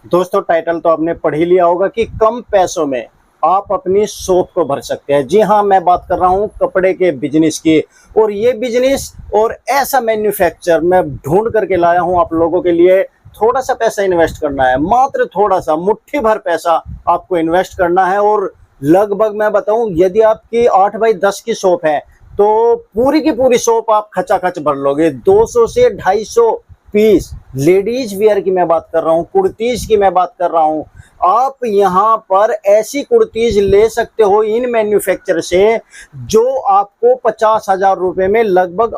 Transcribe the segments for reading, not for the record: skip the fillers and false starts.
दोस्तों टाइटल तो आपने पढ़ ही लिया होगा कि कम पैसों में आप अपनी शॉप को भर सकते हैं। जी हाँ, मैं बात कर रहा हूँ कपड़े के बिजनेस की। और ये बिजनेस और ऐसा मैन्युफैक्चर मैं ढूंढ करके लाया हूँ आप लोगों के लिए। थोड़ा सा पैसा इन्वेस्ट करना है, मात्र थोड़ा सा, मुट्ठी भर पैसा आपको इन्वेस्ट करना है। और लगभग मैं बताऊं, यदि आपकी 8 बाई 10 की शॉप है तो पूरी की पूरी शॉप आप खचाखच भर लोगे। 200 से 250 पीस लेडीज वेयर की मैं बात कर रहा हूँ, कुर्तीज की मैं बात कर रहा हूँ। आप यहाँ पर ऐसी कुर्तीज ले सकते हो इन मैन्युफैक्चर से जो आपको 50,000 रुपए में लगभग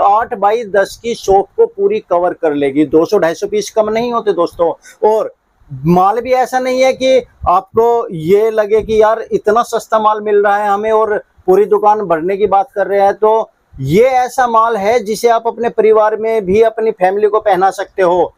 8 बाई 10 की शॉप को पूरी कवर कर लेगी। 200-250 पीस कम नहीं होते दोस्तों। और माल भी ऐसा नहीं है कि आपको ये लगे कि यार इतना सस्ता माल मिल रहा है हमें और पूरी दुकान भरने की बात कर रहे हैं। तो ये ऐसा माल है जिसे आप अपने परिवार में भी अपनी फैमिली को पहना सकते हो।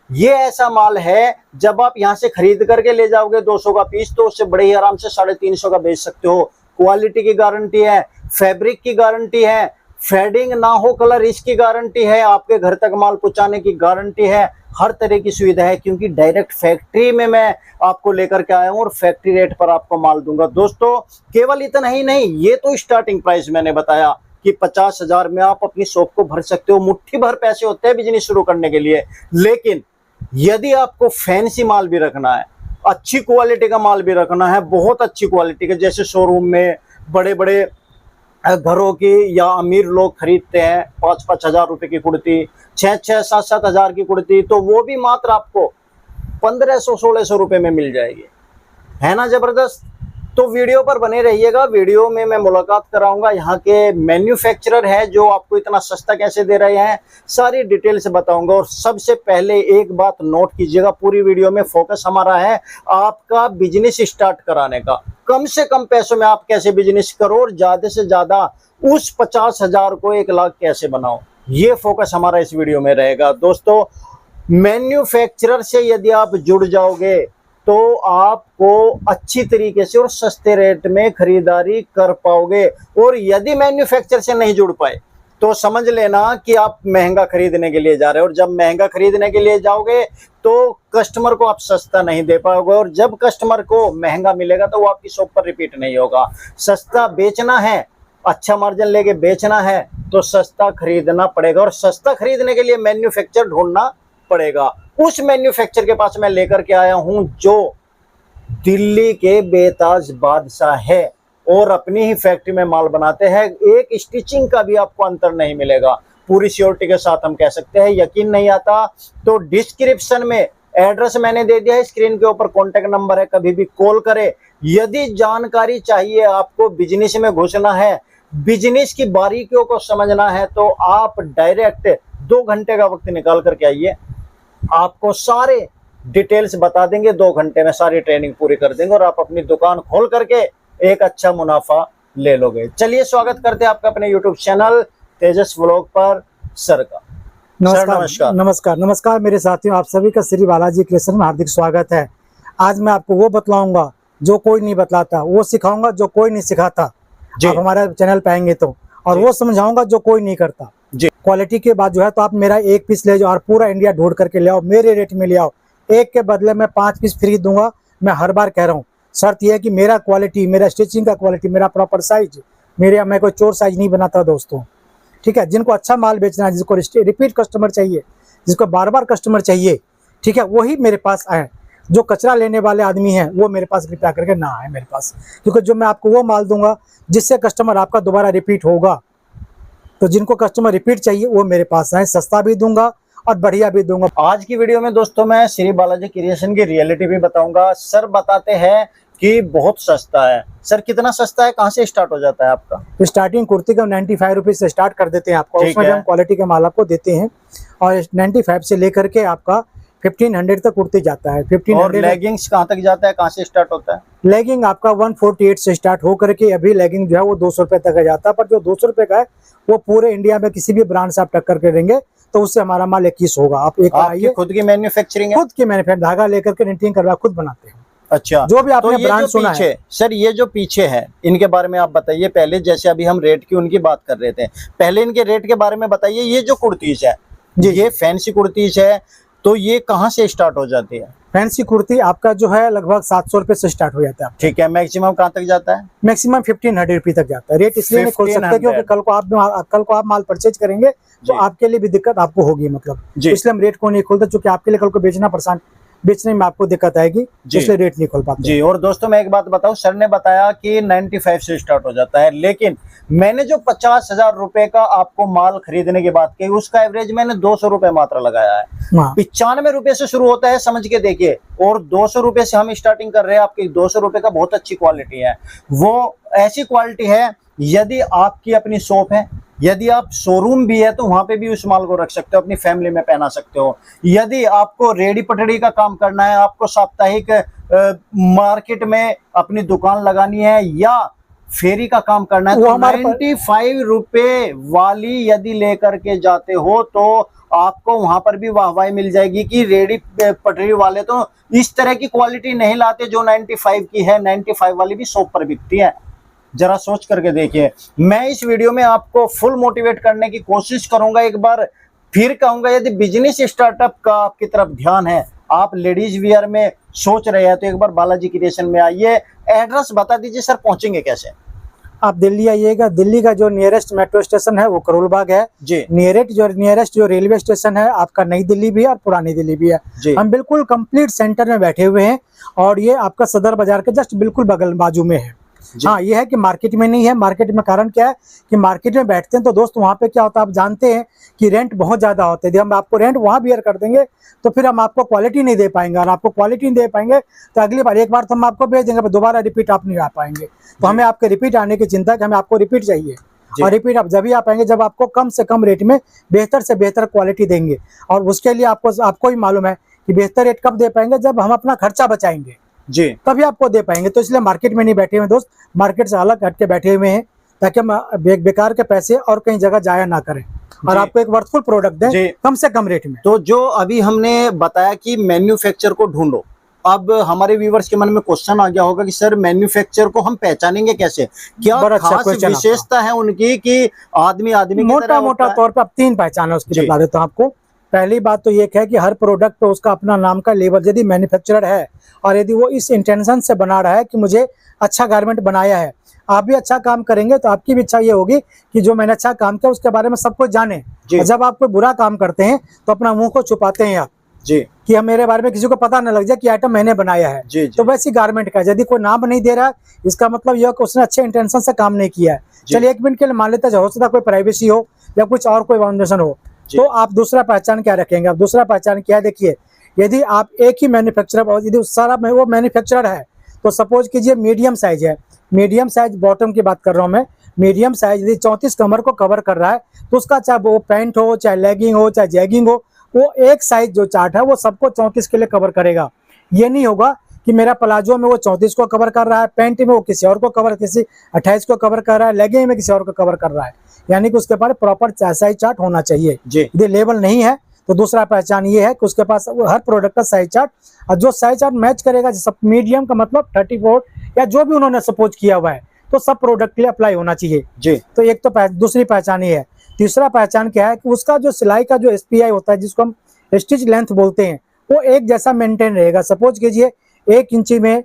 ये ऐसा माल है जब आप यहाँ से खरीद करके ले जाओगे 200 का पीस तो उससे बड़े ही आराम से 350 का बेच सकते हो। क्वालिटी की गारंटी है, फैब्रिक की गारंटी है, फेडिंग ना हो कलर इसकी गारंटी है, आपके घर तक माल पहुंचाने की गारंटी है, हर तरह की सुविधा है। क्योंकि डायरेक्ट फैक्ट्री में मैं आपको लेकर के आया हूँ और फैक्ट्री रेट पर आपको माल दूंगा। दोस्तों केवल इतना ही नहीं, ये तो स्टार्टिंग प्राइस मैंने बताया कि 50,000 में आप अपनी शॉप को भर सकते हो। मुट्ठी भर पैसे होते हैं बिजनेस शुरू करने के लिए। लेकिन यदि आपको फैंसी माल भी रखना है, अच्छी क्वालिटी का माल भी रखना है, बहुत अच्छी क्वालिटी का, जैसे शोरूम में बड़े बड़े घरों की या अमीर लोग खरीदते हैं 5-5 हजार रुपए की कुर्ती, 6-6, 7-7 हजार की कुर्ती, तो वो भी मात्र आपको 1500-1600 रुपए में मिल जाएगी। है ना जबरदस्त। तो वीडियो पर बने रहिएगा। वीडियो में मैं मुलाकात कराऊंगा यहाँ के मैन्युफैक्चरर है जो आपको इतना सस्ता कैसे दे रहे हैं, सारी डिटेल से बताऊंगा। और सबसे पहले एक बात नोट कीजिएगा, पूरी वीडियो में फोकस हमारा है आपका बिजनेस स्टार्ट कराने का। कम से कम पैसों में आप कैसे बिजनेस करो और ज्यादा से ज्यादा उस 50,000 को 1 लाख कैसे बनाओ, ये फोकस हमारा इस वीडियो में रहेगा। दोस्तों मैन्युफैक्चरर से यदि आप जुड़ जाओगे तो आपको अच्छी तरीके से और सस्ते रेट में खरीदारी कर पाओगे। और यदि मैन्युफैक्चरर से नहीं जुड़ पाए तो समझ लेना कि आप महंगा खरीदने के लिए जा रहे हो। और जब महंगा खरीदने के लिए जाओगे तो कस्टमर को आप सस्ता नहीं दे पाओगे। और जब कस्टमर को महंगा मिलेगा तो वो आपकी शॉप पर रिपीट नहीं होगा। सस्ता बेचना है, अच्छा मार्जिन लेके बेचना है तो सस्ता खरीदना पड़ेगा। और सस्ता खरीदने के लिए मैन्युफैक्चरर ढूंढना पड़ेगा। उस मैन्युफैक्चरर के पास मैं लेकर के आया हूं जो दिल्ली के बेताज बादशाह है और अपनी ही फैक्ट्री में माल बनाते हैं। एक स्टिचिंग का भी आपको अंतर नहीं मिलेगा, पूरी श्योरिटी के साथ हम कह सकते हैं। यकीन नहीं आता तो डिस्क्रिप्शन में एड्रेस मैंने दे दिया है, स्क्रीन के ऊपर कॉन्टेक्ट नंबर है, कभी भी कॉल करें। यदि जानकारी चाहिए आपको, बिजनेस में घुसना है, बिजनेस की बारीकियों को समझना है तो आप डायरेक्ट 2 घंटे का वक्त निकाल करके आइए। आपको सारे डिटेल्स बता देंगे, 2 घंटे में सारी ट्रेनिंग पूरी कर देंगे और आप अपनी दुकान खोल करके एक अच्छा मुनाफा ले लोगे। चलिए स्वागत करते हैं आपका अपने YouTube चैनल तेजस व्लॉग पर सर का। नमस्कार नमस्कार नमस्कार मेरे साथियों, आप सभी का श्री बालाजी क्रिएशन में हार्दिक स्वागत है। आज मैं आपको वो बतलाऊंगा जो कोई नहीं बतलाता, वो सिखाऊंगा जो कोई नहीं सिखाता। आप हमारा चैनल पे आएंगे तो, और वो समझाऊंगा जो कोई नहीं करता जी। क्वालिटी के बाद जो है तो आप मेरा 1 पीस ले जाओ और पूरा इंडिया ढूंढ करके ले आओ, मेरे रेट में ले आओ। 1 के बदले में 5 पीस फ्री दूंगा। मैं हर बार कह रहा हूँ, शर्त यह है कि मेरा क्वालिटी, मेरा स्टिचिंग का क्वालिटी, मेरा प्रॉपर साइज, मैं कोई चोर साइज नहीं बनाता दोस्तों। ठीक है, जिनको अच्छा माल बेचना है, जिसको रिपीट कस्टमर चाहिए, जिसको बार बार कस्टमर चाहिए, ठीक है, वही मेरे पास आए। जो कचरा लेने वाले आदमी हैं वो मेरे पास कृपया करके ना आए मेरे पास, क्योंकि जो मैं आपको वो माल दूंगा जिससे कस्टमर आपका दोबारा रिपीट होगा। तो जिनको कस्टमर रिपीट चाहिए वो मेरे पास आए, सस्ता भी दूंगा और बढ़िया भी दूंगा। आज की वीडियो में दोस्तों मैं श्री बालाजी क्रिएशन की रियलिटी भी बताऊंगा। सर बताते हैं कि बहुत सस्ता है। सर कितना सस्ता है, कहाँ से स्टार्ट हो जाता है आपका? स्टार्टिंग कुर्ती का 95 रुपीज से स्टार्ट कर देते हैं आपको, उसमें हम क्वालिटी का माल आपको देते हैं। और 95 से लेकर के आपका 1500 तक कुर्ती जाता है। 1500। और लेगिंग्स कहाँ तक जाता है, कहाँ से स्टार्ट होता है? लेगिंग आपका 148 से स्टार्ट हो करके अभी लेगिंग जो है वो 200 रुपए तक जाता है। पर जो 200 रुपए का है वो पूरे इंडिया में किसी भी ब्रांड से आप टक्कर करेंगे तो उससे हमारा माल 21 होगा। आप एक आइए, खुद की मैन्युफैक्चरिंग है? खुद की मैन्युफैक्चरिंग, धागा लेकर के निटिंग करवा खुद बनाते हैं। अच्छा, जो भी आपने तो ब्रांड सुना है। सर ये जो पीछे है इनके बारे में आप बताइए पहले। जैसे अभी हम रेट की उनकी बात कर रहे थे, पहले इनके रेट के बारे में बताइए। ये जो कुर्तीज है जी, ये फैंसी कुर्तीज है, तो ये कहाँ से स्टार्ट हो जाती है? फैंसी कुर्ती आपका जो है लगभग 700 रुपए से स्टार्ट हो जाता है। ठीक है, मैक्सिमम कहाँ तक जाता है? मैक्सिमम 1500 रुपए तक जाता है। रेट इसलिए नहीं खोल सकते क्योंकि कल को आप माल परचेज करेंगे तो आपके लिए भी दिक्कत आपको होगी, मतलब इसलिए हम रेट को नहीं खोलते, क्योंकि आपके लिए कल को बेचने में आपको दिक्कत आएगी, इसलिए रेट नहीं खोल पाते जी। और दोस्तों मैं एक बात बताऊं, सर ने बताया कि 95 से स्टार्ट हो जाता है, लेकिन मैंने जो 50,000 रुपए का आपको माल खरीदने की बात की, उसका एवरेज मैंने 200 रुपए मात्र लगाया है। 95 रुपए से शुरू होता है, समझ के देखिए, और 200 रुपए से हम स्टार्टिंग कर रहे हैं। आपकी 200 रुपए का बहुत अच्छी क्वालिटी है, वो ऐसी क्वालिटी है यदि आपकी अपनी शॉप है, यदि आप शोरूम भी है तो वहां पे भी उस माल को रख सकते हो, अपनी फैमिली में पहना सकते हो। यदि आपको रेडी पटड़ी का काम करना है, आपको साप्ताहिक मार्केट में अपनी दुकान लगानी है या फेरी का काम करना है, तो 95 रुपए वाली यदि लेकर के जाते हो तो आपको वहां पर भी वाहवाही मिल जाएगी कि रेडी पटरी वाले तो इस तरह की क्वालिटी नहीं लाते जो 95 की है। 95 वाली भी शॉप पर बिकती है, जरा सोच करके देखिए। मैं इस वीडियो में आपको फुल मोटिवेट करने की कोशिश करूंगा। एक बार फिर कहूंगा, यदि बिजनेस स्टार्टअप का आपकी तरफ ध्यान है, आप लेडीज वियर में सोच रहे हैं, तो एक बार बालाजी क्रिएशन में आइए। एड्रेस बता दीजिए सर, पहुंचेंगे कैसे? आप दिल्ली आइएगा, दिल्ली का जो नियरेस्ट मेट्रो स्टेशन है वो करोल बाग है जी। नियरेस्ट जो रेलवे स्टेशन है आपका नई दिल्ली भी है और पुरानी दिल्ली भी है। हम बिल्कुल कंप्लीट सेंटर में बैठे हुए हैं और ये आपका सदर बाजार के जस्ट बिल्कुल बगल बाजू में है। हाँ, ये है कि मार्केट में नहीं है। मार्केट में कारण क्या है कि मार्केट में बैठते हैं तो दोस्त वहाँ पे क्या होता है आप जानते हैं कि रेंट बहुत ज्यादा होते हैं। यदि हम आपको रेंट वहाँ बियर कर देंगे तो फिर हम आपको क्वालिटी नहीं दे पाएंगे, और आपको क्वालिटी नहीं दे पाएंगे तो अगली बार एक बार तो हम आपको भेज देंगे, दोबारा रिपीट आप नहीं आ पाएंगे। तो हमें आपके रिपीट आने की चिंता है कि हमें आपको रिपीट चाहिए, और रिपीट आप जब भी आ पाएंगे जब आपको कम से कम रेट में बेहतर से बेहतर क्वालिटी देंगे। और उसके लिए आपको ही मालूम है कि बेहतर रेट कब दे पाएंगे, जब हम अपना खर्चा बचाएंगे जी, तभी आपको दे पाएंगे। तो इसलिए मार्केट में नहीं बैठे हुए दोस्त, मार्केट से अलग हट के बैठे हुए हैं ताकि हम बेकार के पैसे और कहीं जगह जाया ना करें और आपको एक वर्थफुल प्रोडक्ट दें कम से कम रेट में। तो जो अभी हमने बताया कि मैन्युफैक्चर को ढूंढो, अब हमारे व्यूवर्स के मन में क्वेश्चन आ गया होगा कि सर मैन्युफैक्चर को हम पहचानेंगे कैसे? क्या खास विशेषता है उनकी कि आदमी मोटा तौर पर 3 पहचान है उसकी बता देता हूँ आपको। पहली बात तो ये है कि हर प्रोडक्ट पे उसका अपना नाम का लेबल यदि मैन्युफैक्चरर है और यदि वो इस इंटेंशन से बना रहा है कि मुझे अच्छा गारमेंट बनाया है, आप भी अच्छा काम करेंगे तो आपकी भी इच्छा ये होगी कि जो मैंने अच्छा काम किया उसके बारे में सबको जाने। और जब आप कोई बुरा काम करते हैं तो अपना मुंह को छुपाते हैं आप जी, कि हम मेरे बारे में किसी को पता न लग जाए कि आइटम मैंने बनाया है। जी। तो वैसी गारमेंट का यदि कोई नाम नहीं दे रहा है इसका मतलब यह कि उसने अच्छे इंटेंशन से काम नहीं किया है। चलिए 1 मिनट के लिए मान लेते हैं, हो सकता कोई प्राइवेसी हो या कुछ और कोई बाउंडेशन हो, तो आप दूसरा पहचान क्या रखेंगे? आप दूसरा पहचान क्या, देखिए यदि आप एक ही मैन्युफैक्चरर और यदि सारा वो मैन्युफैक्चरर है तो सपोज कीजिए मीडियम साइज है, मीडियम साइज बॉटम की बात कर रहा हूँ मैं, मीडियम साइज यदि 34 कमर को कवर कर रहा है तो उसका चाहे वो पैंट हो, चाहे लेगिंग हो, चाहे जैगिंग हो, वो एक साइज जो चार्ट है वो सबको 34 के लिए कवर करेगा। ये नहीं होगा कि मेरा प्लाजो में वो 34 को कवर कर रहा है, पैंट में वो किसी और को कवर 28 को कवर कर रहा है, लेगिंग में किसी और को कवर कर रहा है। यानी कि उसके पास प्रॉपर साइज चार्ट होना चाहिए। यदि लेवल नहीं है तो दूसरा पहचान ये है कि उसके पास हर प्रोडक्ट का साइज चार्ट, और जो साइज चार्ट मैच करेगा, जैसे मीडियम का मतलब 34 या जो भी उन्होंने सपोज किया हुआ है तो सब प्रोडक्ट के लिए अप्लाई होना चाहिए जी। तो एक तो दूसरी पहचान ये है। तीसरा पहचान क्या है कि उसका जो सिलाई का जो SPI होता है जिसको हम स्टिच लेंथ बोलते हैं वो एक जैसा मेंटेन रहेगा। सपोज कीजिए 1 इंची में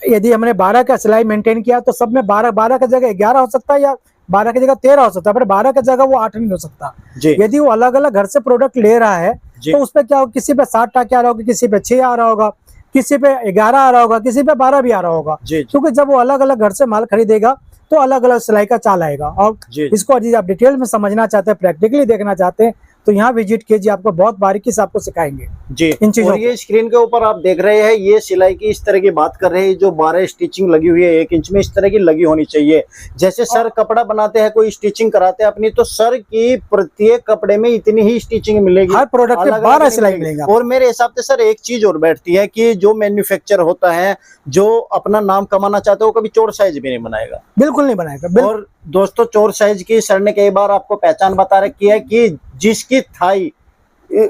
यदि हमने 12 का सिलाई मेंटेन किया तो सब में 12 की जगह 11 हो सकता है या 12 की जगह 13 हो सकता है, पर 12 की जगह वो 8 नहीं हो सकता। यदि वो अलग अलग घर से प्रोडक्ट ले रहा है तो उसपे क्या होगा, किसी पे 60 टाके आ रहा होगा, किसी पे 6 आ रहा होगा, किसी पे 11 आ रहा होगा, किसी पे 12 भी आ रहा होगा, क्योंकि जब वो अलग अलग घर से माल खरीदेगा तो अलग अलग सिलाई का चाल आएगा। और इसको यदि आप डिटेल में समझना चाहते हैं, प्रैक्टिकली देखना चाहते हैं तो यहाँ विजिट कीजिए, आपको बहुत बारीकी से आपको सिखाएंगे जी इन चीजों। और ये स्क्रीन के ऊपर आप देख रहे हैं, ये सिलाई की इस तरह की बात कर रहे हैं, जो 12 स्टिचिंग लगी हुई है 1 इंच में, इस तरह की लगी होनी चाहिए। जैसे सर कपड़ा बनाते हैं, कोई स्टिचिंग कराते हैं अपनी, तो सर की प्रत्येक कपड़े में इतनी ही स्टिचिंग मिलेगी, हर प्रोडक्ट में 12 सिलाई मिलेगा। और मेरे हिसाब से सर एक चीज और बैठती है कि जो मैन्युफैक्चर होता है, जो अपना नाम कमाना चाहते हो, कभी चोर साइज भी नहीं बनाएगा, बिल्कुल नहीं बनाएगा। और दोस्तों चोर साइज की सर ने कई बार आपको पहचान बता रखी है कि जिसकी थाई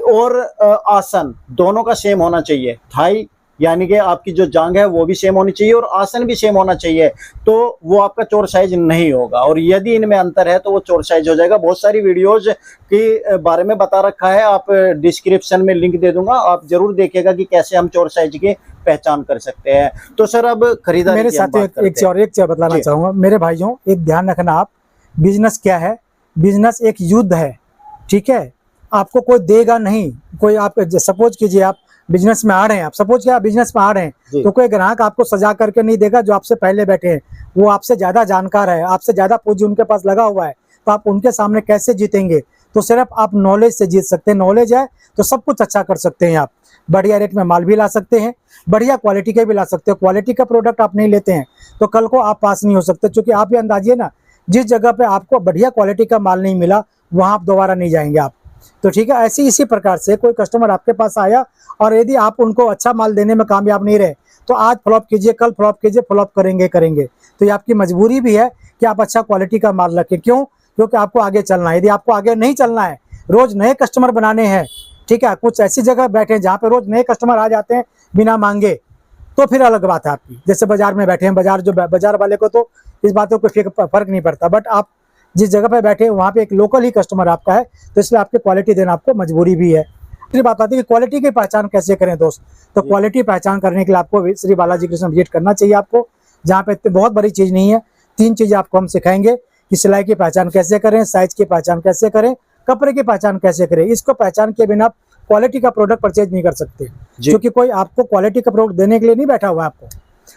और आसन दोनों का सेम होना चाहिए, थाई यानी कि आपकी जो जांग है वो भी सेम होनी चाहिए और आसन भी सेम होना चाहिए, तो वो आपका चोर साइज नहीं होगा। और यदि इनमें अंतर है तो वो चोर साइज हो जाएगा। बहुत सारी वीडियोज के बारे में बता रखा है, आप डिस्क्रिप्शन में लिंक दे दूंगा, आप जरूर देखिएगा कि कैसे हम चोर साइज की पहचान कर सकते हैं। तो सर अब खरीदारी मेरे की हम साथियों बात करते एक चीज बतलाना जी। चाहूंगा मेरे भाइयों, एक ध्यान रखना आप, बिजनेस क्या है? बिजनेस एक युद्ध है, ठीक है? आपको कोई देगा नहीं। कोई आप सपोज कीजिए आप बिजनेस में आ रहे हैं, आप सपोज किया बिजनेस में आ रहे हैं, जी। तो कोई ग्राहक आपको सजा करके नहीं देगा। जो आपसे पहले बैठे हैं वो आपसे ज्यादा जानकार है, आपसे ज्यादा पूंजी उनके पास लगा हुआ है, तो आप उनके सामने कैसे जीतेंगे? तो सिर्फ आप नॉलेज से जीत सकते हैं। नॉलेज है तो सब कुछ अच्छा कर सकते हैं। आप बढ़िया रेट में माल भी ला सकते हैं, बढ़िया क्वालिटी के भी ला सकते हो। क्वालिटी का प्रोडक्ट आप नहीं लेते हैं तो कल को आप पास नहीं हो सकते, क्योंकि आप ये अंदाजिए ना, जिस जगह पे आपको बढ़िया क्वालिटी का माल नहीं मिला वहां आप दोबारा नहीं जाएंगे आप। तो ठीक है, ऐसी इसी प्रकार से कोई कस्टमर आपके पास आया और यदि आप उनको अच्छा माल देने में कामयाब नहीं रहे तो आज फ्लॉप कीजिए, कल फ्लॉप कीजिए, फ्लॉप करेंगे। तो ये आपकी मजबूरी भी है कि आप अच्छा क्वालिटी का माल रखें। क्यों? क्योंकि आपको आगे चलना है। यदि आपको आगे नहीं चलना है, रोज नए कस्टमर बनाने हैं, ठीक है, कुछ ऐसी जगह बैठे हैं जहाँ पे रोज नए कस्टमर आ जाते हैं बिना मांगे, तो फिर अलग बात है आपकी। जैसे बाजार में बैठे हैं, बाजार वाले को तो इस बातों को फर्क नहीं पड़ता, बट आप जिस जगह पे बैठे हैं वहाँ पे एक लोकल ही कस्टमर आपका है, तो इसलिए आपकी क्वालिटी देना आपको मजबूरी भी है। फिर बात आती है कि क्वालिटी की पहचान कैसे करें दोस्त। तो क्वालिटी पहचान करने के लिए आपको श्री बालाजी कृष्ण विजिट करना चाहिए आपको, जहाँ पे बहुत बड़ी चीज नहीं है। 3 चीजें आपको हम सिखाएंगे कि सिलाई की पहचान कैसे करें, साइज की पहचान कैसे करें, कपड़े की पहचान कैसे करें। इसको पहचान के बिना आप क्वालिटी का प्रोडक्ट परचेज नहीं कर सकते, क्योंकि कोई आपको क्वालिटी का प्रोडक्ट देने के लिए नहीं बैठा हुआ है आपको।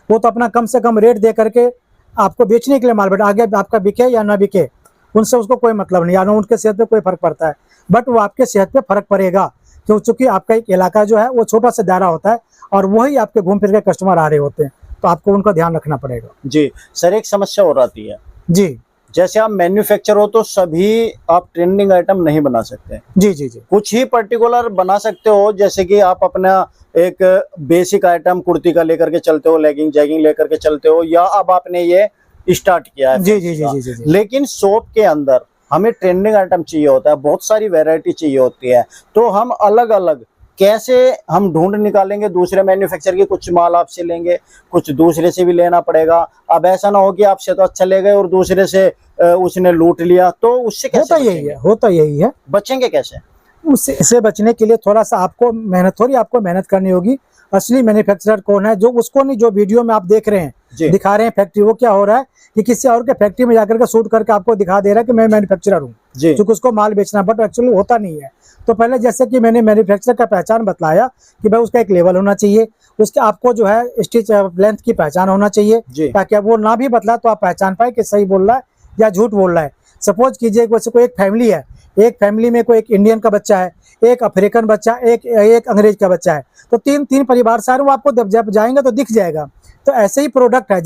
वो तो अपना कम से कम रेट दे करके आपको बेचने के लिए माल बैठा, आगे आपका बिके या ना बिके उनसे उसको कोई मतलब नहीं, या ना उनके सेहत पे कोई फर्क पड़ता है, बट वो आपके सेहत पे फर्क पड़ेगा। क्यों? चूंकि आपका एक इलाका जो है वो छोटा सा दायरा होता है और वही आपके घूम फिर के कस्टमर आ रहे होते हैं, तो आपको उनका ध्यान रखना पड़ेगा। जी सर, एक समस्या और आती है जी जैसे आप मैन्युफैक्चर हो तो सभी आप ट्रेंडिंग आइटम नहीं बना सकते। जी जी जी कुछ ही पर्टिकुलर बना सकते हो, जैसे कि आप अपना एक बेसिक आइटम कुर्ती का लेकर के चलते हो, लेगिंग जैगिंग लेकर के चलते हो, या अब आपने ये स्टार्ट किया है जी जी जी जी जी। लेकिन शॉप के अंदर हमें ट्रेंडिंग आइटम चाहिए होता है, बहुत सारी वैरायटी चाहिए होती है, तो हम अलग अलग कैसे हम ढूंढ निकालेंगे? दूसरे मैन्युफैक्चर के कुछ माल आपसे लेंगे, कुछ दूसरे से भी लेना पड़ेगा। अब ऐसा ना हो कि आपसे तो अच्छा ले गए और दूसरे से उसने लूट लिया, तो उससे कैसे होता यही है, बचेंगे कैसे? उससे बचने के लिए थोड़ा सा आपको मेहनत करनी होगी। असली मैन्युफैक्चरर कौन है? जो उसको नहीं, जो वीडियो में आप देख रहे हैं, दिखा रहे हैं फैक्ट्री, वो क्या हो रहा है कि किसी और के फैक्ट्री में जाकर के शूट करके आपको दिखा दे रहा है कि मैं मैन्युफैक्चरर हूँ, क्योंकि उसको माल बेचना, बट एक्चुअली होता नहीं है। तो पहले जैसे कि मैंने मैन्युफैक्चरर का पहचान बतलाया कि भाई उसका एक लेवल होना चाहिए, उसके आपको जो है स्टिच लेंथ की पहचान होना चाहिए, ताकि वो ना भी बतला तो आप पहचान पाए कि सही बोल रहा है या झूठ बोल रहा है। सपोज कीजिए कोई एक फैमिली है, एक फैमिली में कोई एक इंडियन का बच्चा है, एक अफ्रीकन बच्चा, एक अंग्रेज का बच्चा है, तो तीन परिवार सारे वो आपको जब जाएंगे तो दिख जाएगा। तो ऐसे ही प्रोडक्ट है,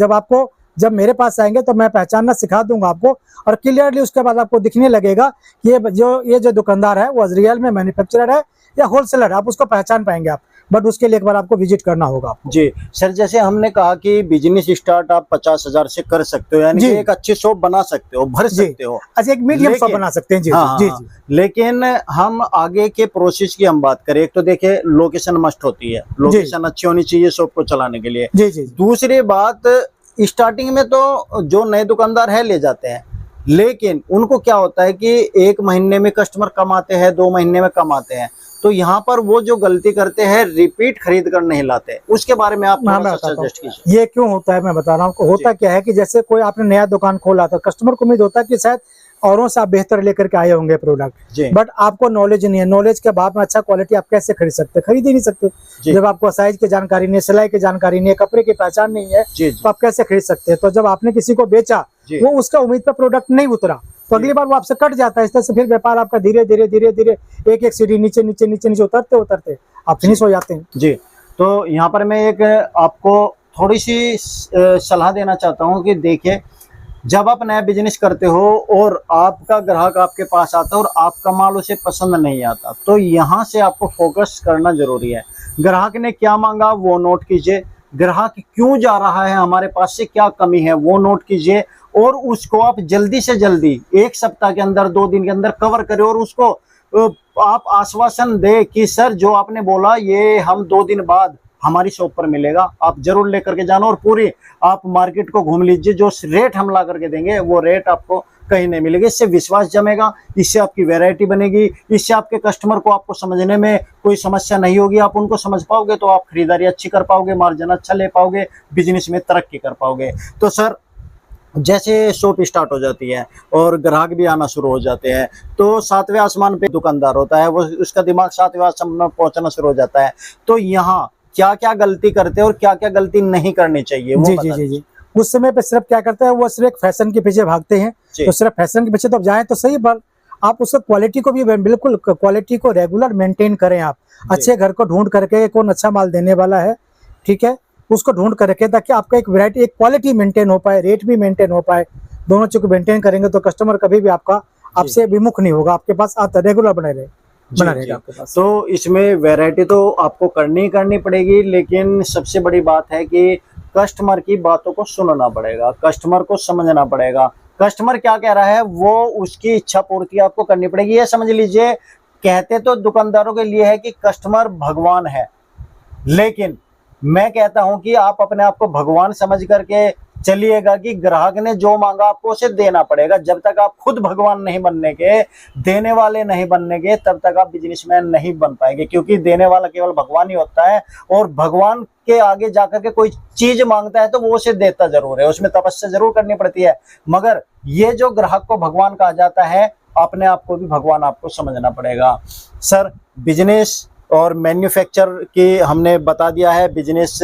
जब मेरे पास आएंगे तो मैं पहचानना सिखा दूंगा आपको, और क्लियरली उसके बाद आपको दिखने लगेगा कि ये जो दुकानदार है वो रियल में मैन्युफैक्चरर है या होलसेलर, आप उसको पहचान पाएंगे आप, बट उसके लिए एक बार आपको विजिट करना होगा आपको। जी सर, जैसे हमने कहा कि बिजनेस स्टार्ट आप 50,000 से कर सकते हो, यानी कि एक अच्छी शॉप बना सकते हो, भर सकते हो। अच्छा, एक मीडियम शॉप बना सकते हैं। जी जी जी। लेकिन हम आगे के प्रोसेस की हम बात करें, एक तो देखिए लोकेशन मस्ट होती है, लोकेशन अच्छी होनी चाहिए शॉप को चलाने के लिए। जी जी। दूसरी बात, स्टार्टिंग में तो जो नए दुकानदार है ले जाते हैं, लेकिन उनको क्या होता है कि 1 महीने में कस्टमर कम आते हैं, 2 महीने में कम आते हैं, तो यहाँ पर वो जो गलती करते हैं रिपीट खरीद कर नहीं लाते, उसके बारे में आप थोड़ा सा सजेस्ट कीजिए। ये क्यों होता है मैं बता रहा हूँ। होता क्या है कि जैसे कोई आपने नया दुकान खोला था, कस्टमर को उम्मीद होता है कि शायद औरों से आप बेहतर लेकर के आए होंगे प्रोडक्ट, बट आपको नॉलेज नहीं है। नॉलेज के बाद में अच्छा क्वालिटी आप कैसे खरीद सकते? खरीद ही नहीं सकते। जब आपको साइज की जानकारी नहीं है, सिलाई की जानकारी नहीं है, कपड़े की पहचान नहीं है, तो आप कैसे खरीद सकते हैं? तो जब आपने किसी को बेचा, वो उसका उम्मीद पर प्रोडक्ट नहीं उतरा, तो अगली बार वो आपसे कट जाता है। इस तरह से फिर व्यापार आपका धीरे धीरे एक सीढ़ी नीचे उतरते आप फिनिश हो जाते हैं। जी, तो यहाँ पर मैं एक आपको थोड़ी सी सलाह देना चाहता हूँ कि देखिए, जब आप नया बिजनेस करते हो और आपका ग्राहक आपके पास आता है और आपका माल उसे पसंद नहीं आता, तो यहाँ से आपको फोकस करना जरूरी है। ग्राहक ने क्या मांगा वो नोट कीजिए, ग्राहक क्यों जा रहा है, हमारे पास से क्या कमी है वो नोट कीजिए, और उसको आप जल्दी से जल्दी 1 सप्ताह के अंदर, 2 दिन के अंदर कवर करें, और उसको आप आश्वासन दे कि सर जो आपने बोला ये हम 2 दिन बाद हमारी शॉप पर मिलेगा। आप जरूर लेकर के जाना और पूरी आप मार्केट को घूम लीजिए। जो रेट हम ला करके देंगे वो रेट आपको कहीं नहीं मिलेगी। इससे विश्वास जमेगा, इससे आपकी वैरायटी बनेगी, इससे आपके कस्टमर को आपको समझने में कोई समस्या नहीं होगी। आप उनको समझ पाओगे तो आप खरीदारी अच्छी कर पाओगे, मार्जिन अच्छा ले पाओगे, बिजनेस में तरक्की कर पाओगे। तो सर, जैसे शॉप स्टार्ट हो जाती है और ग्राहक भी आना शुरू हो जाते हैं, तो सातवें आसमान पे दुकानदार होता है, वो उसका दिमाग सातवें आसमान में पहुंचना शुरू हो जाता है। तो यहाँ क्या क्या गलती करते हैं और क्या क्या गलती नहीं करनी चाहिए वो जी बता जी जी दीजिए। जी उस समय पे सिर्फ क्या करते हैं, वो सिर्फ फैशन के पीछे भागते हैं। जी। तो सिर्फ फैशन के पीछे तो जाएं तो सही, पर आप उसका क्वालिटी को भी बिल्कुल क्वालिटी को रेगुलर मेंटेन करें। आप अच्छे घर को ढूंढ करके, कौन अच्छा माल देने वाला है, ठीक है, उसको ढूंढ करके, ताकि आपका एक वैरायटी, एक क्वालिटी मेंटेन हो पाए, रेट भी मेंटेन हो पाए। दोनों चीज को मेंटेन करेंगे तो कस्टमर कभी भी आपका आपसे विमुख नहीं होगा, आपके पास आता रेगुलर बना रहेगा आपके पास। तो इसमें वैरायटी तो आपको करनी पड़ेगी, लेकिन सबसे बड़ी बात है कि कस्टमर की बातों को सुनना पड़ेगा, कस्टमर को समझना पड़ेगा। कस्टमर क्या कह रहा है वो उसकी इच्छा पूर्ति आपको करनी पड़ेगी। ये समझ लीजिए, कहते तो दुकानदारों के लिए है कि कस्टमर भगवान है, लेकिन मैं कहता हूं कि आप अपने आप को भगवान समझ करके चलिएगा कि ग्राहक ने जो मांगा आपको उसे देना पड़ेगा। जब तक आप खुद भगवान नहीं बनने के, देने वाले नहीं बनने के, तब तक आप बिजनेसमैन नहीं बन पाएंगे, क्योंकि देने वाला केवल भगवान ही होता है। और भगवान के आगे जाकर के कोई चीज मांगता है तो वो उसे देता जरूर है, उसमें तपस्या जरूर करनी पड़ती है, मगर ये जो ग्राहक को भगवान कहा जाता है, अपने आप को भी भगवान आपको समझना पड़ेगा। सर, बिजनेस और मैन्युफैक्चर की हमने बता दिया है, बिजनेस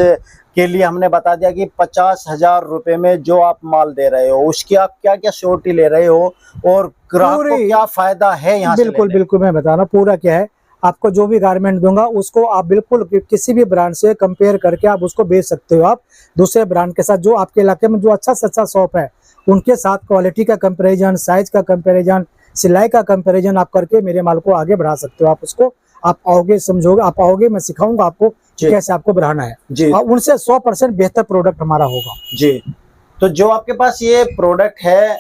के लिए हमने बता दिया कि 50,000 रुपए में जो आप माल दे रहे हो उसकी आप क्या क्या श्योरिटी ले रहे हो और ग्राहक को क्या फायदा है यहाँ से बिल्कुल बिल्कुल मैं बता रहा हूँ पूरा क्या है। आपको जो भी गारमेंट दूंगा उसको आप बिल्कुल किसी भी ब्रांड से कंपेयर करके आप उसको बेच सकते हो। आप दूसरे ब्रांड के साथ, जो आपके इलाके में जो अच्छा से अच्छा शॉप है उनके साथ क्वालिटी का कंपेरिजन, साइज का कंपेरिजन, सिलाई का कंपेरिजन आप करके मेरे माल को आगे बढ़ा सकते हो। आप उसको आप आओगे, समझोगे, आप आओगे, मैं सिखाऊंगा आपको कैसे आपको बढ़ाना है जी। और उनसे 100% बेहतर प्रोडक्ट हमारा होगा जी। तो जो आपके पास ये प्रोडक्ट है,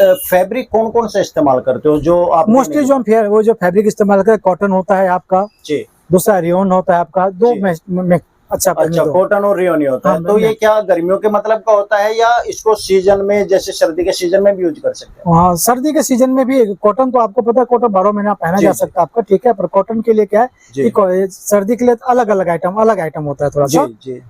फैब्रिक कौन कौन सा इस्तेमाल करते हो? जो आप मोस्टली जो हम वो जो फैब्रिक इस्तेमाल करते हैं, कॉटन होता है आपका जी, दूसरा रियोन होता है आपका, दो में अच्छा कॉटन और रियोन ही होता है। तो ये क्या गर्मियों के मतलब का होता है या इसको सीजन में, जैसे सर्दी के सीजन में भी यूज कर सकते हैं? हाँ, सर्दी के सीजन में भी कॉटन तो आपको पता है, कॉटन 12 महीना पहना जा सकता है आपका, ठीक है। पर कॉटन के लिए क्या है कि सर्दी के लिए अलग अलग आइटम होता है थोड़ा सा,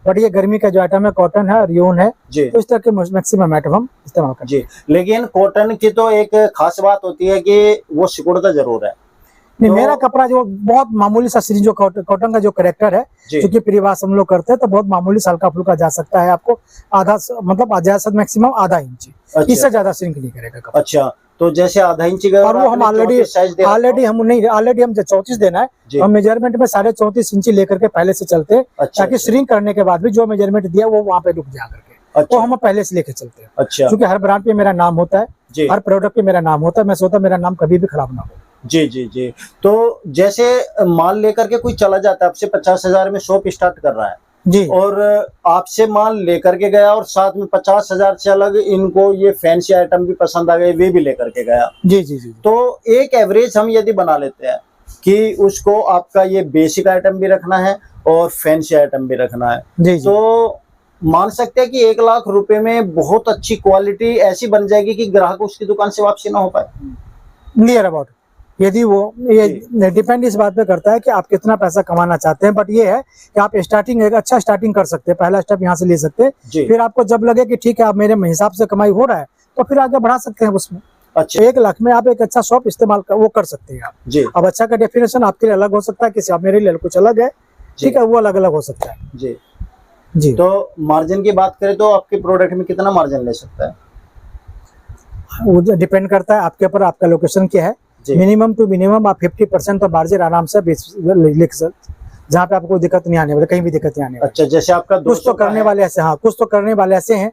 बट ये गर्मी का जो आइटम है कॉटन है, रियोन है, तो इस तरह के मैक्सिमम आइटम हम इस्तेमाल करते हैं। लेकिन कॉटन की तो एक खास बात होती है कि वो सिकुड़ता जरूर है। नहीं, मेरा कपड़ा जो बहुत मामूली सा जो कॉटन का जो करेक्टर है, क्योंकि परिवास हम लोग करते हैं, तो बहुत मामूली सा हल्का फुल्का जा सकता है। आपको आधा, मतलब ज्यादा मैक्सिमम आधा इंच, इससे ज्यादा श्रिंक नहीं करेगा कपड़ा। अच्छा, तो जैसे आधा इंच का, और वो हम ऑलरेडी हम 34 देना है, हम मेजरमेंट में 34.5 इंची लेकर के पहले से चलते हैं, ताकि श्रिंक करने के बाद भी जो मेजरमेंट दिया वो वहाँ पे रुक जा करके, तो हम पहले से लेके चलते हैं। अच्छा, क्योंकि हर ब्रांड पे मेरा नाम होता है, हर प्रोडक्ट पे मेरा नाम होता है, मैं सोचता मेरा नाम कभी भी खराब ना हो। जी जी जी। तो जैसे माल लेकर के कोई चला जाता है, आपसे 50,000 में शॉप स्टार्ट कर रहा है जी, और आपसे माल लेकर के गया और साथ में 50,000 से अलग इनको ये फैंसी आइटम भी पसंद आ गए, वे भी लेकर के गया। जी जी जी। तो एक एवरेज हम यदि बना लेते हैं कि उसको आपका ये बेसिक आइटम भी रखना है और फैंसी आइटम भी रखना है, जी, तो मान सकते हैं कि 1 लाख रुपए में बहुत अच्छी क्वालिटी ऐसी बन जाएगी कि ग्राहक उसकी दुकान से वापसी ना हो पाए। नियर अबाउट, यदि वो ये डिपेंड इस बात पे करता है कि आप कितना पैसा कमाना चाहते हैं, बट ये है कि आप स्टार्टिंग एक अच्छा स्टार्टिंग कर सकते हैं, पहला स्टेप यहाँ से ले सकते हैं, फिर आपको जब लगे कि ठीक है अब मेरे हिसाब से कमाई हो रहा है, तो फिर आगे बढ़ा सकते हैं उसमें। अच्छा, 1 लाख में आप एक अच्छा शॉप इस्तेमाल वो कर सकते हैं आप जी। अब अच्छा का डेफिनेशन आपके लिए अलग हो सकता है, किसी आप मेरे लिए कुछ अलग है, ठीक है, वो अलग अलग हो सकता है जी जी। तो मार्जिन की बात करें तो आपके प्रोडक्ट में कितना मार्जिन ले सकता है? वो डिपेंड करता है आपके ऊपर, आपका लोकेशन क्या है। मिनिमम टू मिनिमम आप 50% तो मार्जिन आराम से लिख सकते, जहाँ पे आपको कोई दिक्कत नहीं आने वाली, कहीं भी दिक्कत नहीं आने वाली। अच्छा, जैसे आपका कुछ तो करने वाले ऐसे, हाँ कुछ तो करने वाले ऐसे हैं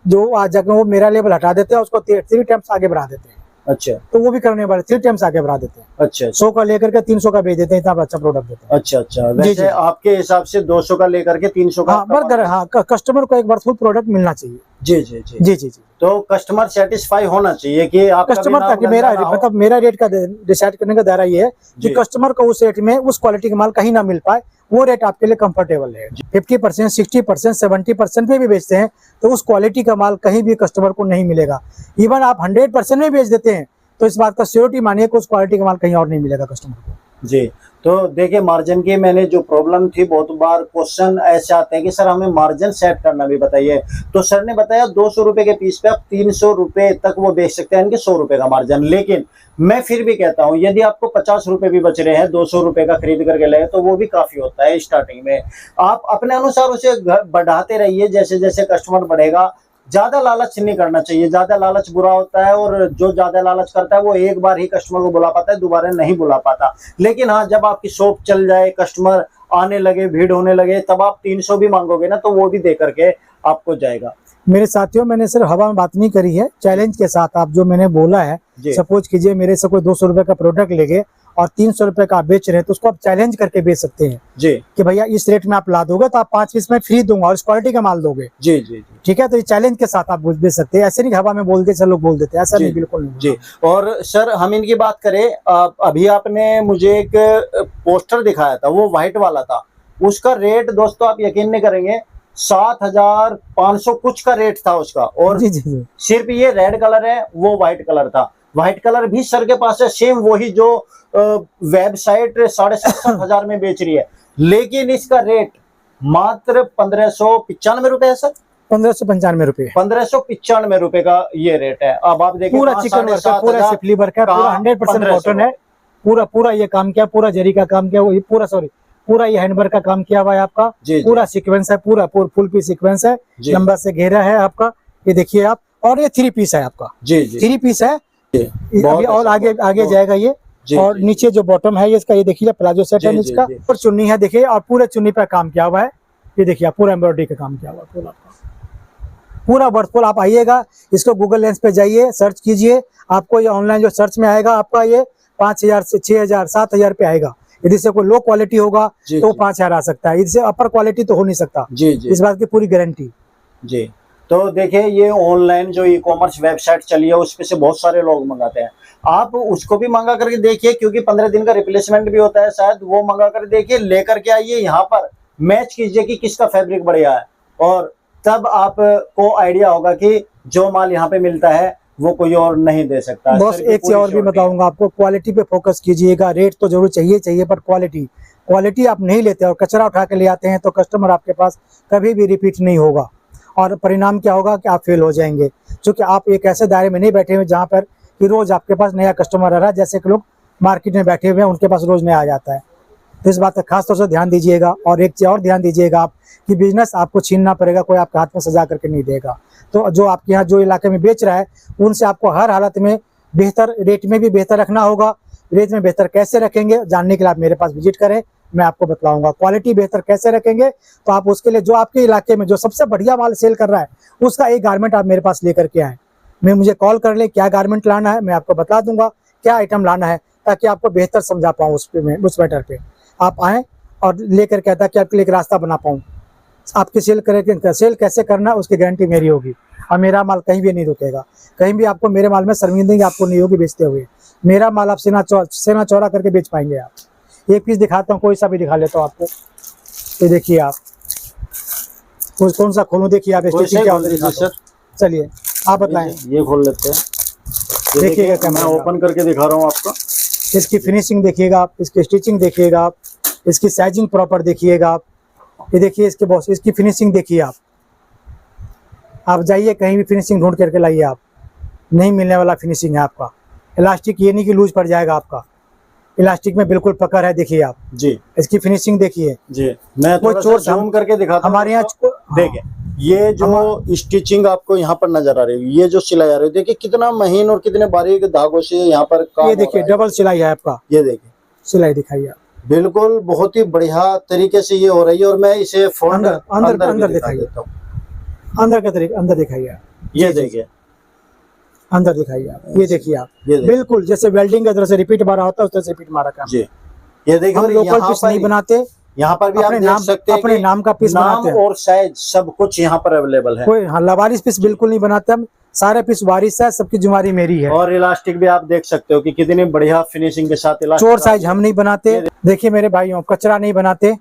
जो आज जाकर वो मेरा लेवल हटा देते हैं, उसको 3 टाइम्स आगे बढ़ा देते हैं। अच्छा, तो वो भी करने वाले 3 टाइम्स आगे बढ़ा देते हैं। अच्छा, 100 का लेकर के 300 का बेच देते हैं, इतना अच्छा प्रोडक्ट देते हैं। अच्छा अच्छा, वैसे आपके हिसाब से 200 का लेकर के 300 का, हाँ बर्गर, हाँ कस्टमर को एक बार फुल प्रोडक्ट मिलना चाहिए। जी जी जी जी जी जी। तो कस्टमर सेटिस्फाई होना चाहिए कि आप कस्टमर, ताकि मेरा मेरा रेट का डिसाइड करने का दायरा ये है कि कस्टमर को उस रेट में उस क्वालिटी का माल कहीं ना मिल पाए, वो रेट आपके लिए कंफर्टेबल है। 50%, 60%, 70% पे भी बेचते हैं तो उस क्वालिटी का माल कहीं भी कस्टमर को नहीं मिलेगा। इवन आप 100% में बेच देते हैं तो इस बात का श्योरिटी मानिए कि उस क्वालिटी का माल कहीं और नहीं मिलेगा कस्टमर को। जी, तो देखिए मार्जिन की मैंने जो प्रॉब्लम थी, बहुत बार क्वेश्चन ऐसे आते हैं कि सर हमें मार्जिन सेट करना भी बताइए। तो सर ने बताया 200 रुपए के पीस पे आप 300 रुपए तक वो बेच सकते हैं, इनके 100 रुपए का मार्जिन। लेकिन मैं फिर भी कहता हूं यदि आपको 50 रुपए भी बच रहे हैं, 200 रुपए का खरीद करके ले तो वो भी काफी होता है स्टार्टिंग में। आप अपने अनुसार उसे बढ़ाते रहिए, जैसे जैसे कस्टमर बढ़ेगा। ज्यादा लालच नहीं करना चाहिए, ज्यादा लालच बुरा होता है, और जो ज्यादा लालच करता है वो एक बार ही कस्टमर को बुला पाता है, दोबारा नहीं बुला पाता। लेकिन हाँ, जब आपकी शॉप चल जाए, कस्टमर आने लगे, भीड़ होने लगे, तब आप 300 भी मांगोगे ना तो वो भी दे करके आपको जाएगा। मेरे साथियों, मैंने सिर्फ हवा में बात नहीं करी है, चैलेंज के साथ आप जो मैंने बोला है, सपोज कीजिए मेरे से कोई 200 रुपए का प्रोडक्ट लेंगे और 300 रुपए का आप बेच रहे हैं तो उसको आप चैलेंज करके बेच सकते हैं जी, कि भैया इस रेट में आप ला दोगे तो आप 5 पीस में फ्री दूंगा और इस क्वालिटी का माल दोगे। जी जी जी, ठीक है, तो ये चैलेंज के साथ आप बेच सकते हैं। ऐसे नहीं हवा में बोल दे सब लोग बोल देते हैं, ऐसा नहीं, बिल्कुल नहीं जी। और सर हम इनकी बात करें, अभी आपने मुझे एक पोस्टर दिखाया था, वो व्हाइट वाला था, उसका रेट दोस्तों आप यकीन नहीं करेंगे 7,500 कुछ का रेट था उसका। और जी जी जी, सिर्फ ये रेड कलर है, वो व्हाइट कलर था। व्हाइट कलर भी सर के पास है, सेम वही जो वेबसाइट 7,500 में बेच रही है, लेकिन इसका रेट मात्र 1595 रुपए है सर। 1595 रुपए, 1595 रुपए का ये रेट है। अब आप देखिए पूरा चिकन वर्क है, पूरा सिफली वर्क है, पूरा 100% कॉटन है, पूरा ये काम किया, पूरा जरी का काम किया, पूरा ये हैंडवर्क का काम किया हुआ है आपका। पूरा सीक्वेंस है, पूरा फुल पीस सीक्वेंस है, लंबा से घेरा है आपका, ये देखिए आप। और ये 3 पीस है आपका, जी जी, 3 पीस है। अभी और आगे जाएगा ये। और नीचे जो बॉटम है इसका, ये देखिए प्लाजो सेट है इसका, और चुन्नी है देखिए, और पूरे चुन्नी पर काम किया हुआ है, ये देखिए पूरा एम्ब्रॉयडरी का काम किया हुआ है पूरा वर्कफुल। आप आइएगा, इसको गूगल लेंस पे जाइए, सर्च कीजिए, आपको ये ऑनलाइन जो सर्च में आएगा आपका ये 5,000 से 6,000 7,000 पे आएगा। यदि से कोई लो क्वालिटी होगा तो 5,000 आ सकता है, इससे अपर क्वालिटी तो हो नहीं सकता। जी जी, इस बात की पूरी गारंटी। जी, तो देखिए ये ऑनलाइन जो ई-कॉमर्स वेबसाइट चली है उसपे से बहुत सारे लोग मंगाते हैं, आप उसको भी मंगा करके देखिए, क्योंकि 15 दिन का रिप्लेसमेंट भी होता है शायद, वो मंगा कर देखिए, लेकर के आइए यहाँ पर, मैच कीजिए कि किसका फैब्रिक बढ़िया है, और तब आपको आइडिया होगा कि जो माल यहाँ पे मिलता है वो कोई और नहीं दे सकता। बस एक चीज और भी बताऊंगा आपको, क्वालिटी पे फोकस कीजिएगा। रेट तो जरूर चाहिए, पर क्वालिटी आप नहीं लेते और कचरा उठा के ले आते हैं तो कस्टमर आपके पास कभी भी रिपीट नहीं होगा, और परिणाम क्या होगा कि आप फेल हो जाएंगे, क्योंकि आप एक ऐसे दायरे में नहीं बैठे हुए जहाँ पर कि रोज आपके पास नया कस्टमर आ रहा है, जैसे कि लोग मार्केट में बैठे हुए हैं उनके पास रोज नया आ जाता है। तो इस बात का खास तौर से ध्यान दीजिएगा। और एक चीज और ध्यान दीजिएगा आप कि बिजनेस आपको छीनना पड़ेगा, कोई आपके हाथ में सजा करके नहीं देगा। तो जो आपके यहाँ जो इलाके में बेच रहा है उनसे आपको हर हालत में बेहतर रेट में भी बेहतर रखना होगा। रेट में बेहतर कैसे रखेंगे जानने के लिए आप मेरे पास विजिट करें, मैं आपको बतलाऊंगा। क्वालिटी बेहतर कैसे रखेंगे तो आप उसके लिए जो आपके इलाके में जो सबसे बढ़िया माल सेल कर रहा है उसका एक गारमेंट आप मेरे पास लेकर के आए, मुझे कॉल कर ले, क्या गारमेंट लाना है मैं आपको बता दूंगा, क्या आइटम लाना है, ताकि आपको बेहतर समझा पाऊँ उस मैटर पे। आप आए और लेकर के, ताकि आपके लिए एक रास्ता बना पाऊँ। आपकी सेल कैसे करना उसकी गारंटी मेरी होगी, और मेरा माल कहीं भी नहीं रुकेगा, कहीं भी आपको मेरे माल में शर्मिंदगी आपको नहीं होगी बेचते हुए। मेरा माल आप सेना चौड़ा करके बेच पाएंगे। आप एक पीस दिखाता हूँ, कोई सा भी दिखा लेता हूँ आपको। ये देखिए आप, कौन सा खोलूं, देखिए आप स्टिचिंग क्या होता है। चलिए आप बताएं। ये खोल लेते हैं, देखिएगा, मैं ओपन करके दिखा रहा हूँ आपको। इसकी फिनिशिंग देखिएगा आप, इसकी स्टिचिंग देखिएगा आप, इसकी साइजिंग प्रॉपर देखिएगा आप। ये देखिए इसके बॉस, इसकी फिनिशिंग देखिए आप जाइए कहीं भी फिनिशिंग ढूंढ करके लाइए, आप नहीं मिलने वाला फिनिशिंग है आपका। इलास्टिक ये नहीं कि लूज पड़ जाएगा आपका, इलास्टिक में बिल्कुल पकड़ है। देखिए आप जी, इसकी फिनिशिंग देखिए जी। मैं थोड़ा सा जूम करके दिखाता हूं हमारे यहाँ। देखिए ये जो स्टिचिंग आपको यहाँ पर नजर आ रही है, ये जो सिलाई आ रही है, देखिए कितना महीन और कितने बारीक धागों से यहाँ पर काम। ये देखिए डबल सिलाई है आपका, ये देखिए सिलाई दिखाइए आप, बिल्कुल बहुत ही बढ़िया तरीके से ये हो रही है। और मैं इसे अंदर दिखाई देता हूँ, अंदर का तरीका अंदर दिखाइए। ये देखिए अंदर दिखाइए आप, ये देखिए आप, बिल्कुल जैसे वेल्डिंग की तरह से रिपीट मारा होता है उस तरह से रिपीट मारा काम। जी ये देखिए, लोकल पीस नहीं बनाते, यहाँ पर भी आप देख सकते हैं अपने नाम का पीस बनाते हैं, और साइज सब कुछ यहाँ पर अवेलेबल है। कोई लवारिस पीस बिल्कुल नहीं बनाते हम, सारे पीस वारिस है, सबकी जुमारी मेरी है। और इलास्टिक भी आप देख सकते हो कि कितनी बढ़िया फिनिशिंग के साथ इलास्टिक। चोर साइज हम नहीं बनाते। देखिए मेरे भाइयों, कचरा नहीं बनाते,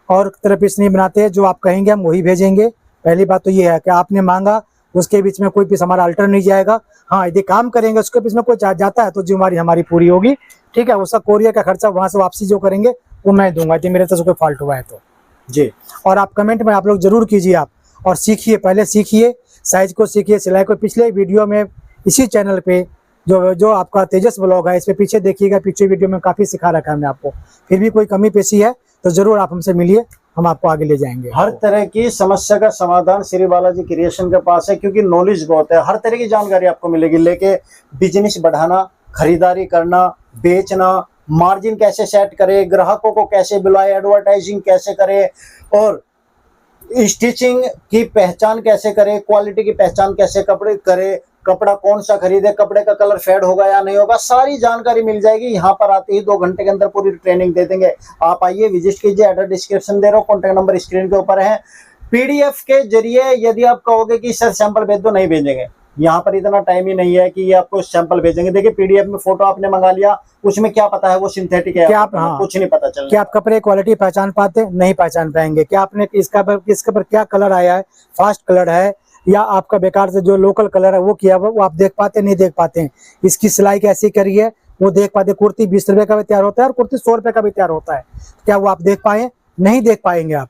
और तरह पीस नहीं बनाते हैं, जो आप कहेंगे हम वही भेजेंगे। पहली बात तो ये है कि आपने मांगा, उसके बीच में कोई पीस हमारा अल्टर नहीं जाएगा। हाँ, यदि काम करेंगे उसके बीच में कोई जाता है तो जिम्मेवारी हमारी पूरी होगी, ठीक है। उसका कोरियर का खर्चा वहां से वापसी जो करेंगे वो मैं दूंगा, यदि मेरे तरफ से कोई फॉल्ट हुआ है तो जी। और आप कमेंट में आप लोग जरूर कीजिए आप, और सीखिए, पहले सीखिए, साइज को सीखिए, सिलाई को। पिछले वीडियो में इसी चैनल पे जो आपका तेजस ब्लॉग है, इस पे पीछे देखिएगा, पीछे वीडियो में काफी सिखा रखा है हमने आपको। फिर भी कोई कमी पेशी है तो जरूर आप हमसे मिलिए, हम आपको आगे ले जाएंगे। हर तरह की समस्या का समाधान श्री बालाजी क्रिएशन के पास है, क्योंकि नॉलेज बहुत है। हर तरह की जानकारी आपको मिलेगी, लेके बिजनेस बढ़ाना, खरीदारी करना, बेचना, मार्जिन कैसे सेट करे, ग्राहकों को कैसे बुलाए, एडवर्टाइजिंग कैसे करे, और स्टिचिंग की पहचान कैसे करे, क्वालिटी की पहचान कैसे कपड़े करे, कपड़ा कौन सा खरीदे, कपड़े का कलर फेड होगा या नहीं होगा, सारी जानकारी मिल जाएगी। यहाँ पर आते ही 2 घंटे के अंदर पूरी ट्रेनिंग दे देंगे। आप आइए, विजिट कीजिए, एड्रेस डिस्क्रिप्शन दे रहा हूँ, कॉन्टैक्ट नंबर स्क्रीन के ऊपर है। पीडीएफ के जरिए यदि आप कहोगे कि सर सैंपल भेज दो, नहीं भेजेंगे। यहाँ पर इतना टाइम ही नहीं है कि ये आपको सैंपल भेजेंगे। देखिए, पीडीएफ में फोटो आपने मंगा लिया, उसमें क्या पता है वो सिंथेटिक है, क्या आप हाँ, कुछ नहीं पता चल। क्या आप कपड़े क्वालिटी पहचान पाते? नहीं पहचान पाएंगे। क्या आपने इसके पर क्या कलर आया है, फास्ट कलर है या आपका बेकार से जो लोकल कलर है वो किया हुआ, वो आप देख पाते? नहीं देख पाते हैं। इसकी सिलाई कैसी करी है वो देख पाते। कुर्ती 20 रुपए का भी तैयार होता है और कुर्ती 100 रुपए का भी तैयार होता है, क्या वो आप देख पाए? नहीं देख पाएंगे आप,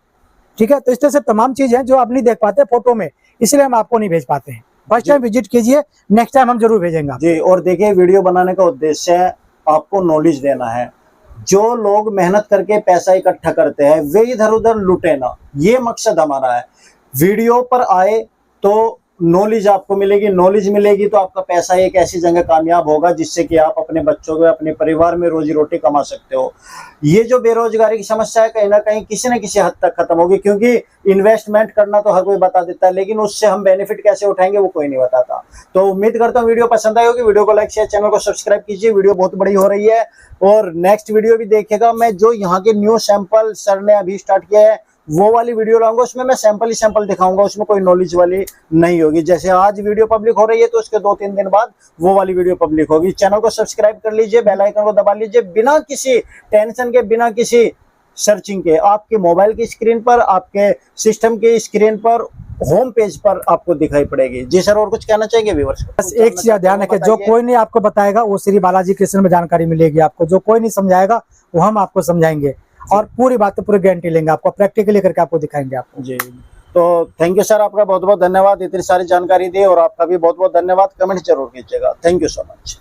ठीक है। तो इस तरह से तमाम चीज है जो आप नहीं देख पाते फोटो में, इसलिए हम आपको नहीं भेज पाते हैं। फर्स्ट टाइम विजिट कीजिए, नेक्स्ट टाइम हम जरूर भेजेंगे जी। और देखिए, वीडियो बनाने का उद्देश्य है आपको नॉलेज देना है। जो लोग मेहनत करके पैसा इकट्ठा करते हैं वे इधर उधर लुटे ना, ये मकसद हमारा है। वीडियो पर आए तो नॉलेज आपको मिलेगी, नॉलेज मिलेगी तो आपका पैसा एक ऐसी जगह कामयाब होगा जिससे कि आप अपने बच्चों को, अपने परिवार में रोजी रोटी कमा सकते हो। ये जो बेरोजगारी की समस्या है कहीं ना कहीं किसी न किसी हद तक खत्म होगी, क्योंकि इन्वेस्टमेंट करना तो हर कोई बता देता है, लेकिन उससे हम बेनिफिट कैसे उठाएंगे वो कोई नहीं बताता। तो उम्मीद करता हूँ वीडियो पसंद आई होगी। वीडियो को लाइक शेयर, चैनल को सब्सक्राइब कीजिए। वीडियो बहुत बड़ी हो रही है और नेक्स्ट वीडियो भी देखेगा। मैं जो यहाँ के न्यू सैंपल सर ने अभी स्टार्ट किया है वो वाली वीडियो लाऊंगा, उसमें मैं सैंपल ही सैंपल दिखाऊंगा, उसमें कोई नॉलेज वाली नहीं होगी। जैसे आज वीडियो पब्लिक हो रही है तो उसके 2-3 दिन बाद वो वाली वीडियो पब्लिक होगी। चैनल को सब्सक्राइब कर लीजिए, बेल आइकन को दबा लीजिए। बिना किसी टेंशन के, बिना किसी सर्चिंग के, आपके मोबाइल की स्क्रीन पर, आपके सिस्टम की स्क्रीन पर, होम पेज पर आपको दिखाई पड़ेगी। जी सर, और कुछ कहना चाहेंगे व्यूअर्स? बस एक चीज ध्यान रखें, जो कोई नहीं आपको बताएगा वो श्री बालाजी कृष्ण में जानकारी मिलेगी आपको। जो कोई नहीं समझाएगा वो हम आपको समझाएंगे और पूरी बात पूरी गारंटी लेंगे, आपको प्रैक्टिकली करके आपको दिखाएंगे आपको। जी। तो थैंक यू सर, आपका बहुत बहुत धन्यवाद, इतनी सारी जानकारी दी, और आपका भी बहुत बहुत धन्यवाद। कमेंट जरूर कीजिएगा। Thank you so much.